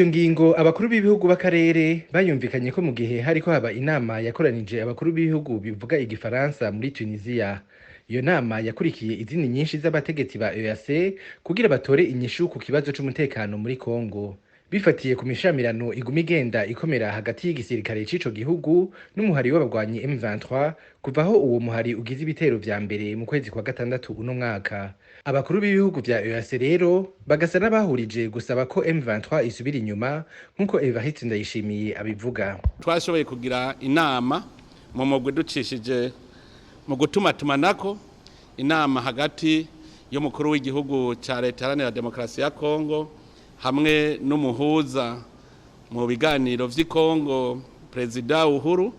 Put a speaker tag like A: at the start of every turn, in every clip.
A: Iyo ngingo abakuru b'ibihugu b'akarere bayumvikanye ko mu gihe hariko haba inama yakoranije abakuru b'ibihugu bivuga igifaransa muri Tunisia. Iyo nama yakurikiye izindi nyinshi z'abategetsi ba EAC kugira batore inyishu ku kibazo c'umutekano muri Kongo. Bifatiye ku mishamirano iguma igenda ikomera hagati y'igisirikare c'ico gihugu n'umuhari w'abagwanyi M23 kuvaho uwo muhari ugize ibitero vya mbere mu kwezi kwa gatandatu uno mwaka. Abakuru b'ibihugu vya EAC rero bagasa n'abahurije gusaba ko M23 isubira inyuma nk'uko Evariste Ndayishimiye abivuga.
B: Twashoboye kugira inama mu mugwi ducishije mu gutumatumanako inama hagati y'umukuru w'igihugu ca Leta Iharanira Demokarasi ya Kongo hamwe n'umuhuza mu biganiro vy'i Kongo Perezida Uhuru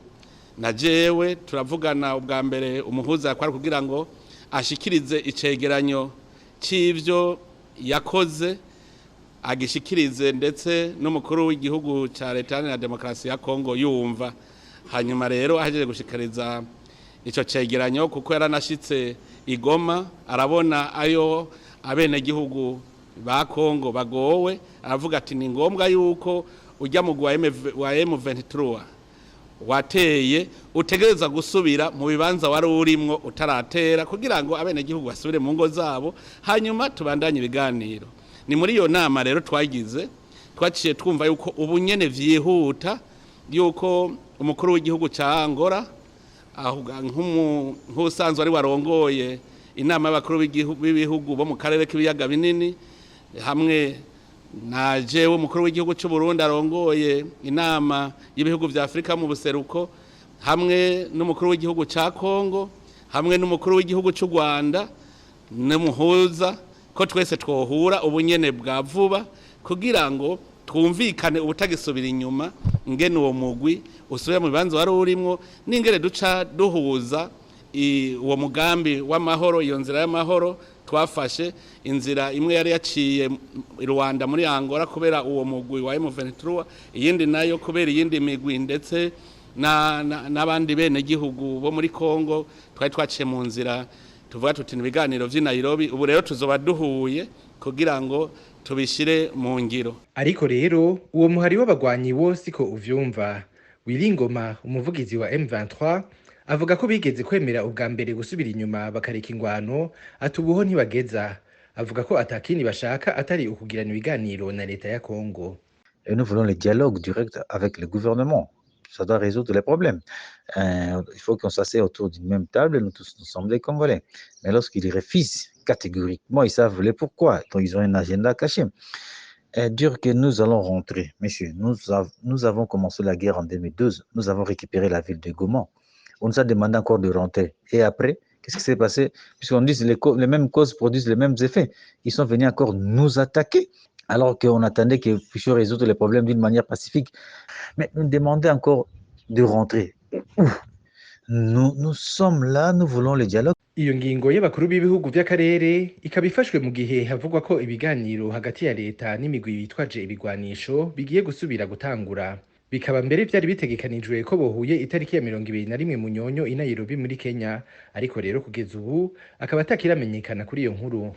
B: na jewe turavugana ubwa mbere umuhuza yakwara kugira ngo ashikirize icegeranyo c'ivyo yakoze agishikirize ndetse n'umukuru w'igihugu ca Leta Iharanira Demokarasi ya Kongo yumva. Hanyuma rero ahejeje gushikiriza ico cegeranyo kuko yaranashitse igoma arabona ayo abene gihugu ba Kongo bagowe aravuga ati ni ngombwa yuko ujya mu wa M23 wateye utegereza gusubira mu bibanza wari urimwo utaratera kugira ngo abene gihugu basubire mu ngo zabo hanyuma tubandanye ibiganiro. Ni muri iyo nama rero twaciye twumva yuko ubunyene vyihuta yuko umukuru w'igihugu ca Angola nk'usanzwe ari warongoye inama y'abakuru b'ibihugu bo mu karere k'ibiyaga binini hamwe na jewe umukuru w'igihugu cy'u Burundi arongoye inama y'ibihugu vya Afrika mu buseruko hamwe n'umukuru w'igihugu ca Kongo hamwe n'umukuru w'igihugu cy'u Rwanda n'umuhuza ko twese twohura ubunyene bwa vuba kugira ngo twumvikane ubutagisubira inyuma ngene uwo mugwi usubira mu bibanza wari urimwo n'ingere duca duhuza uwo mugambi w'amahoro iyo nzira y'amahoro twafashe inzira imwe yari yaciye Rwanda muri Angola kubera uwo mugwi wa M23 iyindi nayo kubera iyindi migwi ndetse n'abandi bene gihugu bo muri Kongo twari twaciye mu nzira tuvuga tuti ibiganiro vy'i Nairobi ubu rero tuzoba duhuye kugira ngo tubishire mu ngiro.
A: Ariko rero uwo muhari w'abagwanyi wose ko uvyumva. Wiringoma umuvugizi wa M23 avuga ko bigeze kwemera ubwa mbere gusubira inyuma bakareka ingwano atubuho ntibageza. Avuga ko atakini bashaka atari ukugirana ibiganiro na leta ya Kongo.
C: Nous voulons le dialogue direct avec le gouvernement. Ça doit résoudre les problèmes. Il faut qu'on s'assied autour d'une même table, nous tous nous sommes des Congolais. Mais lorsqu'ils refusent catégoriquement, ils savent le pourquoi. Donc ils ont un agenda caché. Dire que nous allons rentrer. Messieurs, nous avons commencé la guerre en 2012. Nous avons récupéré la ville de Goma. On nous a demandé encore de rentrer. Et après, qu'est-ce qui s'est passé? Puisqu'on dit que les mêmes causes produisent les mêmes effets. Ils sont venus encore nous attaquer, alors qu'on attendait qu'ils puissent résoudre les problèmes d'une manière pacifique. Mais nous demandons encore de rentrer. Nous sommes là, nous voulons le dialogue.
A: Iyo ngingo y'abakuru b'ibihugu by'akarere ikaba ifashwe mu gihe havugwa ko ibiganiro hagati ya leta n'imigwi bitwaje ibigwanisho bigiye gusubira gutangura. Bikaba mbere byari bitegekanijwe ko bohuye itariki ya 21 Munyonyo i Nairobi muri Kenya, ariko rero kugeza ubu akaba atakiramenyekana kuri iyo nkuru.